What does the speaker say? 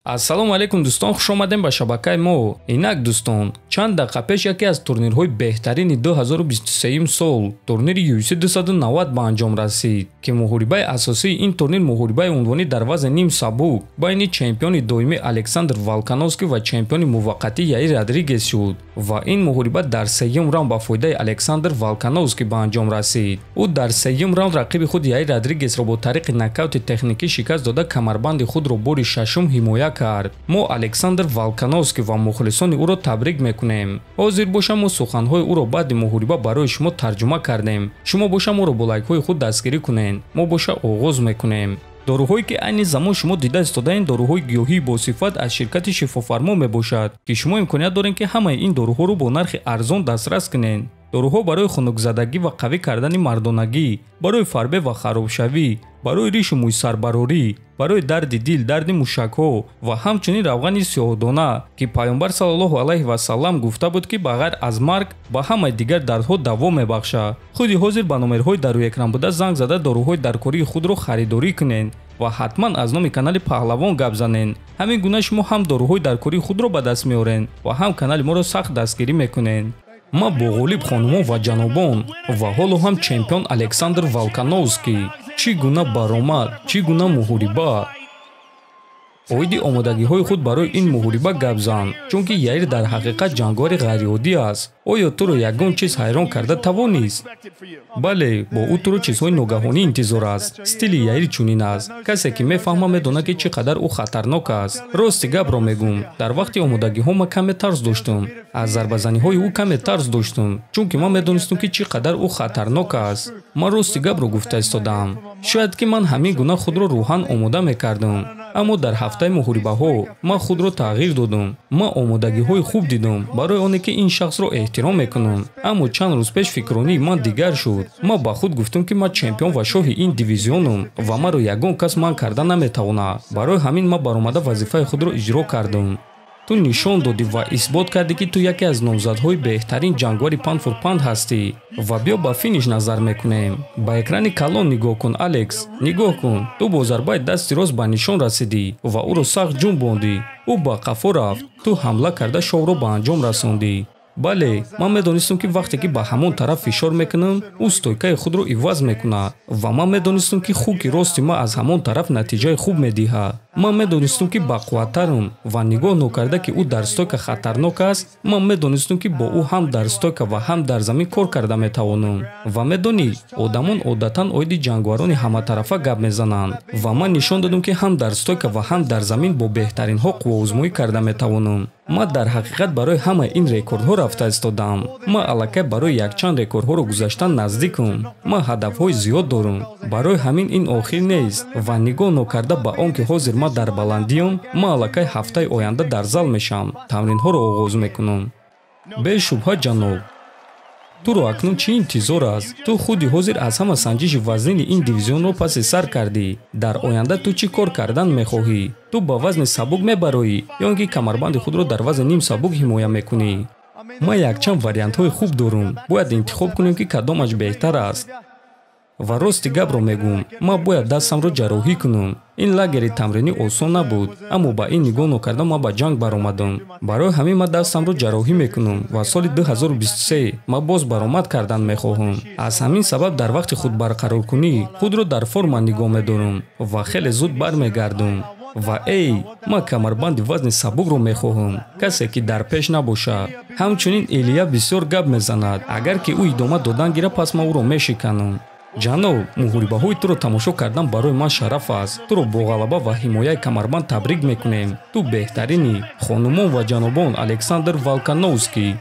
ассалому алайкум дӯстон, хуш омадем ба шабакаи мо. Инак дӯстон, чанд дақиқа пеш яке аз турнирҳои беҳтарини 2023 сол, турнири UFC 290 ба анҷом расид, ки муҳорибаи асосии ин турнир муҳорибаи унвонӣ дар вазни ним сабук байни чемпиони доимӣ Александр Волкановский ва чемпиони муваққатӣ Яир Родригес шуд ва ин муҳориба дар сеюм раунд ба фоидаи Александр Волкановский ба анҷом расид. ӯ дар сеюм раунд рақиби худ Яир Родригесро бо тариқи нокаути техникӣ шикаст дода камарбанди худро бори шашум ҳимоя кард. мо Александр Волкановский ва мухлисони ӯро табрик мекунем. ҳозир боша мо суханҳои ӯро баъди муҳориба барои шумо тарҷума кардем. шумо боша моро бо лайкҳои худ дастгирӣ кунед. мо боша оғоз мекунем. доруҳое ки айни замон шумо дида истодаен доруҳои гиёҳии босифат аз ширкати шифофармо мебошад, ки шумо имконият доред ки ҳамаи ин доруҳоро бо нархи арзон дастрас кунед. доруҳо барои хунукзадагӣ ва қавӣ кардани мардонагӣ, барои фарбе ва харобшавӣ, барои ришу мӯйсарбарорӣ, барои дарди дил, дарди мушакҳо ва ҳамчунин равғани сиёҳдона, ки пайғамбар саллаллоҳу алайҳи васаллам гуфта буд ки ба ғайр аз марг ба ҳамаи дигар дардҳо даво мебахшад. худи ҳозир ба номерҳои дар рӯи экран буда занг зада доруҳои даркории худро харидорӣ кунед ва ҳатман аз номи канали Паҳлавон гап занед. ҳамин гуна шумо ҳам доруҳои даркории худро ба даст меоред ва ҳам канали моро сахт дастгирӣ мекунед. ма бо ғолиб хонумон ва ҷанобон ва ҳоло ҳам чемпион Александр Волкановский. чӣ гуна баромад, чӣ гуна муҳориба! оиди омодагиҳои худ барои ин муҳориба гап зан, чунки Яир дар ҳақиқат ҷангори ғайриоддӣ аст. оё туро ягон чиз ҳайрон карда тавонист? бале, бо ӯ туро чизҳои ногаҳонӣ интизор аст. стили Яир чунин аст. касе ки мефаҳма медонад ки чӣ қадар ӯ хатарнок аст. рости гапро мегӯм, дар вақти омодагиҳо ма каме тарс доштум. аз зарбазаниҳои ӯ каме тарс доштум, чунки ман медонистам ки чӣ қадар ӯ хатарнок аст. ман рости гапро гуфта истодам. шояд ки ман ҳамин гуна худро рӯҳан омода мекардам. аммо дар ҳафтаи муҳорибаҳо ман худро тағйир додам. ман омодагиҳои хуб дидам барои оне ки ин шахсро эҳтиром мекунам. аммо чанд рӯз пеш фикрронии ман дигар шуд. ман ба худ гуфтам ки ман чемпион ва шоҳи ин дивизионам ва маро ягон кас манъ карда наметавонад. барои ҳамин ман баромада вазифаи худро иҷро кардам. ту нишон додӣ ва исбот кардӣ ки ту яке аз номзадҳои беҳтарин ҷангори панд ҳастӣ ва биё ба финиш назар мекунем. ба экрани калон нигоҳ кун, Алекс. нигоҳ кун. ту бо зарбаи дасти рост ба нишон расидӣ ва ӯро сахт ҷунбондӣ. ӯ ба қафо рафт. ту ҳамла карда шоҳро ба анҷом расондӣ. бале, ман медонистам ки вақте ки ба ҳамон тараф фишор мекунам, ӯ стойкаи худро иваз мекунад ва ман медонистам ки хуки рости ман аз ҳамон тараф натиҷаи хуб медиҳад. ман медонистам ки бақувваттарам ва нигоҳ нокарда ки ӯ дар стойка хатарнок аст, ман медонистам ки бо ӯ ҳам дар стойка ва ҳам дар замин кор карда метавонам. ва медонӣ, одамон одатан оиди ҷангварони ҳаматарафа гап мезананд ва ман нишон додам ки ҳам дар стойка ва ҳам дар замин бо беҳтаринҳо қувваозмоӣ карда метавонам. ман дар ҳақиқат барои ҳамаи ин рекордҳо рафта истодам. ман аллакай барои якчанд рекордҳоро гузаштан наздикам. ман ҳадафҳои зиёд дорам. барои ҳамин ин охир нест ва нигоҳ нокарда ба он ки ҳозир ман дар баландиям, ман аллакай ҳафтаи оянда дар зал мешавам, тамринҳоро оғоз мекунам. бешубҳа ҷаноб, туро акнун чӣ интизор аст? ту худи ҳозир аз ҳама санҷиши вазнини ин дивизионро паси сар кардӣ. дар оянда ту чӣ кор кардан мехоҳӣ? ту ба вазни сабук мебароӣ ё ин ки камарбанди худро дар вазни ним сабук ҳимоя мекунӣ? ман якчанд вариантҳои хуб дорам. бояд интихоб кунем ки кадомаш беҳтар аст. ва рости гапро мегӯм, ман бояд дастамро ҷарроҳӣ кунам. ин лагери тамринӣ осон набуд, аммо ба ин нигоҳ нокарда ман ба ҷанг баромадам. барои ҳамин ман дастамро ҷарроҳӣ мекунам ва соли 2023 ман боз баромад кардан мехоҳам. аз ҳамин сабаб дар вақти худбарқароркунӣ худро дар форма нигоҳ медорам ва хеле зуд бармегардам. ва эй, ман камарбанди вазни сабукро мехоҳам, касе ки дар пеш набошад. ҳамчунин Илия бисёр гап мезанад. агар ки ӯ идома додан гира, пас ман ӯро мешиканам. ҷаноб, муҳорибаҳои туро тамошо кардан барои ман шараф аст. туро бо ғалаба ва ҳимояи камарбанд табрик мекунем. ту беҳтаринӣ. хонумон ва ҷанобон, Александр Волкановский.